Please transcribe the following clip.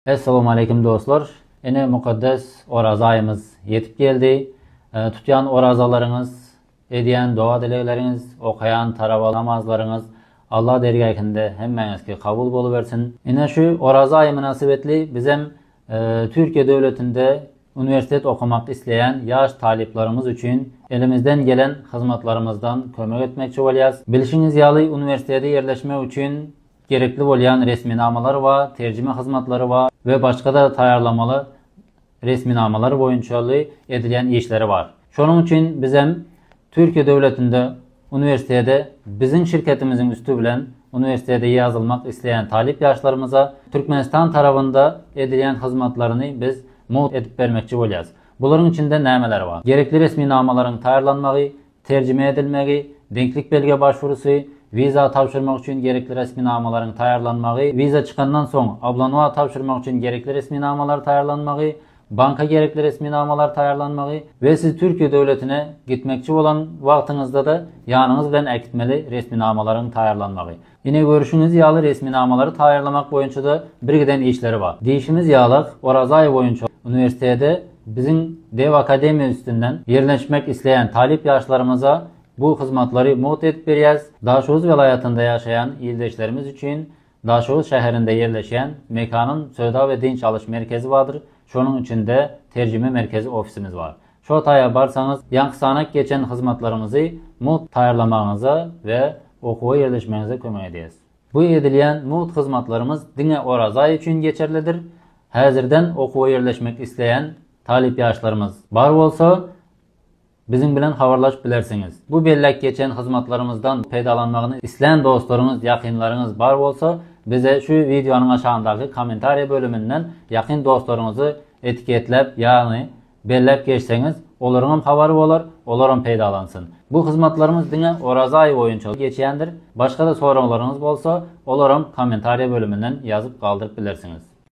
Assalamu alaikum dostlar. Yine mukaddes Oraz ayımız yetip geldi. Tutyan orazalarınız, ediyen dua dilekleriniz, okayan tarava namazlarınız Allah dergahinde hemmenizki kabul boluversin. Yine şu Oraz ayı münasebetli bizim Türkiye devletinde üniversite okumak isteyen yaş taliplerimiz için elimizden gelen hizmetlerimizden kömek etmekçi olayız. Bilişiniz yalı üniversitede yerleşme için gerekli olan resminamalar var, tercüme hizmetleri var ve başka da tayarlamalı resminamalar boyunca edilen işleri var. Şunun için bizim Türkiye devletinde üniversitede bizim şirketimizin üstü bilen üniversitede yazılmak isteyen talip yaşlarımıza Türkmenistan tarafında edilen hizmetlerini biz mut edip vermekçi olacağız. Bunların içinde nemeler var? Gerekli resminamaların tayarlanmağı, tercüme edilmeyi, denklik belge başvurusu, viza tavşırmak için gerekli resminamaların tayarlanmağı, viza çıkandan sonra ablanma tavşırmak için gerekli resminamalar tayarlanmağı, banka gerekli resminamalar tayarlanmağı ve siz Türkiye devletine gitmekçi olan vaktinizde de yanınızdan ekitmeli resminamaların tayarlanmağı. Yine görüşünüz yağlı resminamaları tayarlamak boyunca da bir giden işleri var. Değişimiz yağlık Oraz ayı boyunca üniversitede bizim dev akademi üstünden yerleşmek isteyen talip yaşlarımıza bu hizmetleri mut edip vereceğiz. Daşoğuz vilayetinde yaşayan ildeşlerimiz için Daşoğuz şehrinde yerleşen mekanın Söda ve Dinç Alış Merkezi vardır. Şunun içinde tercüme merkezi ofisimiz var. Şu taya barsanız yankısanak geçen hizmetlerimizi mut tayarlamanıza ve okuğa yerleşmenize kömek edeceğiz. Bu edilen mut hizmetlerimiz dine Oraz ayı için geçerlidir. Hazırdan okuğa yerleşmek isteyen talip yaşlarımız var olsa bizim bilen haberlaş bilersiniz. Bu bellek geçen hizmetlerimizden faydalanmağını isteyen dostlarınız, yakınlarınız var olsa bize şu videonun aşağındaki komentar bölümünden yakın dostlarınızı etiketlep yani bellep geçseniz onların haberi olur, onların faydalansın. Bu hizmetlerimiz dine Oraz ayı boyunca geçendir. Başka da sorularınız olsa onların komentar bölümünden yazıp kaldırıp bilirsiniz.